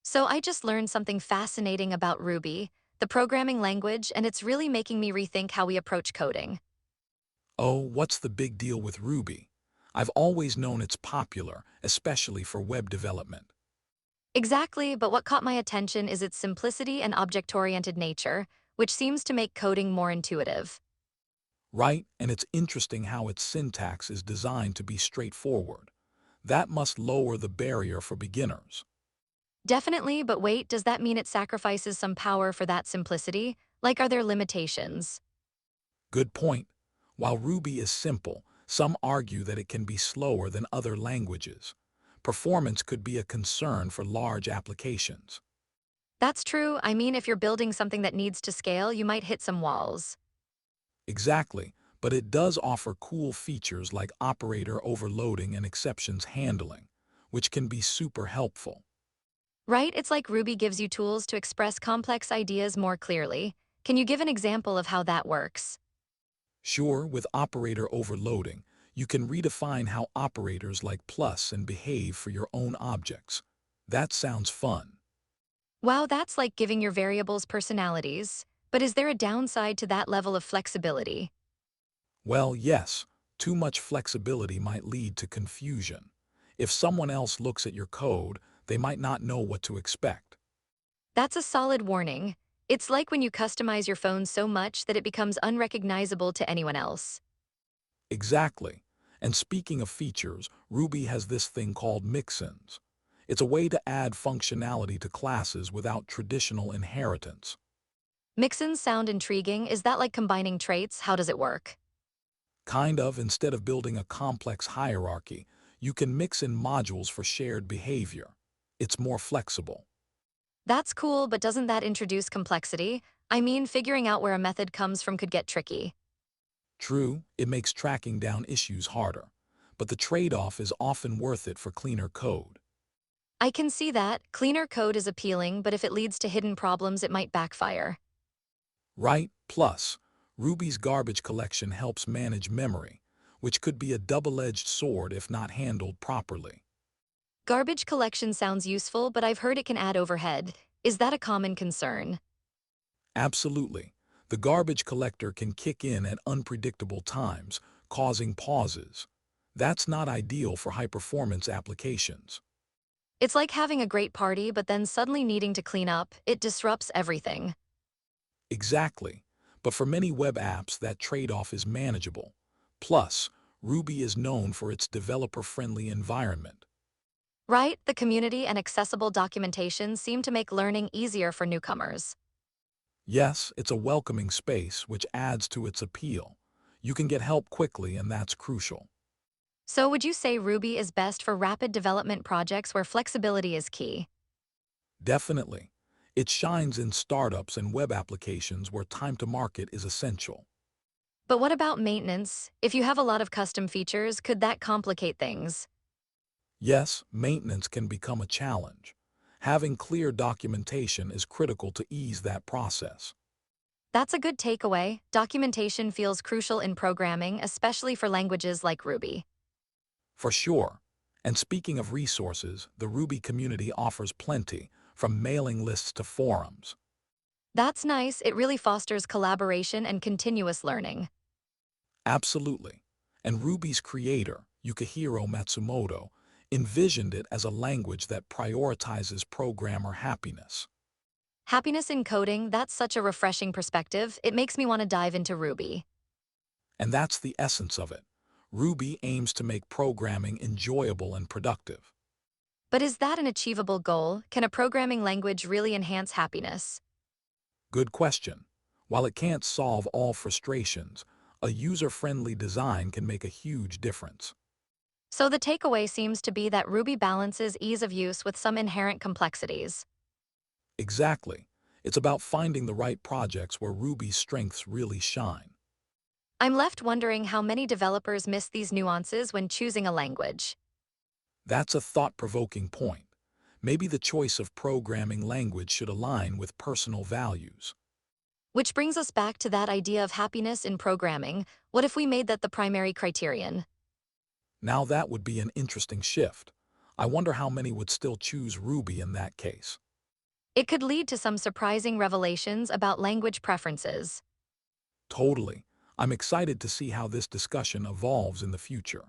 So I just learned something fascinating about Ruby, the programming language, and it's really making me rethink how we approach coding. Oh, what's the big deal with Ruby? I've always known it's popular, especially for web development. Exactly, but what caught my attention is its simplicity and object-oriented nature, which seems to make coding more intuitive. Right? And it's interesting how its syntax is designed to be straightforward. That must lower the barrier for beginners. Definitely, but wait, does that mean it sacrifices some power for that simplicity? Like, are there limitations? Good point. While Ruby is simple, some argue that it can be slower than other languages. Performance could be a concern for large applications. That's true. I mean, if you're building something that needs to scale, you might hit some walls. Exactly, but it does offer cool features like operator overloading and exceptions handling, which can be super helpful. Right? It's like Ruby gives you tools to express complex ideas more clearly. Can you give an example of how that works? Sure, with operator overloading, you can redefine how operators like plus and behave for your own objects. That sounds fun. Wow, that's like giving your variables personalities. But is there a downside to that level of flexibility? Well, yes, too much flexibility might lead to confusion. If someone else looks at your code, they might not know what to expect. That's a solid warning. It's like when you customize your phone so much that it becomes unrecognizable to anyone else. Exactly. And speaking of features, Ruby has this thing called mixins. It's a way to add functionality to classes without traditional inheritance. Mixins sound intriguing. Is that like combining traits? How does it work? Kind of, instead of building a complex hierarchy, you can mix in modules for shared behavior. It's more flexible. That's cool, but doesn't that introduce complexity? I mean, figuring out where a method comes from could get tricky. True, it makes tracking down issues harder, but the trade-off is often worth it for cleaner code. I can see that. Cleaner code is appealing, but if it leads to hidden problems, it might backfire. Right? Plus, Ruby's garbage collection helps manage memory, which could be a double-edged sword if not handled properly. Garbage collection sounds useful, but I've heard it can add overhead. Is that a common concern? Absolutely. The garbage collector can kick in at unpredictable times, causing pauses. That's not ideal for high-performance applications. It's like having a great party, but then suddenly needing to clean up. It disrupts everything. Exactly. But for many web apps, that trade-off is manageable. Plus, Ruby is known for its developer-friendly environment. Right? The community and accessible documentation seem to make learning easier for newcomers. Yes, it's a welcoming space, which adds to its appeal. You can get help quickly, and that's crucial. So would you say Ruby is best for rapid development projects where flexibility is key? Definitely. It shines in startups and web applications where time to market is essential. But what about maintenance? If you have a lot of custom features, could that complicate things? Yes, maintenance can become a challenge. Having clear documentation is critical to ease that process. That's a good takeaway. Documentation feels crucial in programming, especially for languages like Ruby. For sure. And speaking of resources, the Ruby community offers plenty, from mailing lists to forums. That's nice. It really fosters collaboration and continuous learning. Absolutely. And Ruby's creator, Yukihiro Matsumoto, envisioned it as a language that prioritizes programmer happiness. Happiness in coding, that's such a refreshing perspective. It makes me want to dive into Ruby. And that's the essence of it. Ruby aims to make programming enjoyable and productive. But is that an achievable goal? Can a programming language really enhance happiness? Good question. While it can't solve all frustrations, a user-friendly design can make a huge difference. So the takeaway seems to be that Ruby balances ease of use with some inherent complexities. Exactly. It's about finding the right projects where Ruby's strengths really shine. I'm left wondering how many developers miss these nuances when choosing a language. That's a thought-provoking point. Maybe the choice of programming language should align with personal values. Which brings us back to that idea of happiness in programming. What if we made that the primary criterion? Now that would be an interesting shift. I wonder how many would still choose Ruby in that case. It could lead to some surprising revelations about language preferences. Totally. I'm excited to see how this discussion evolves in the future.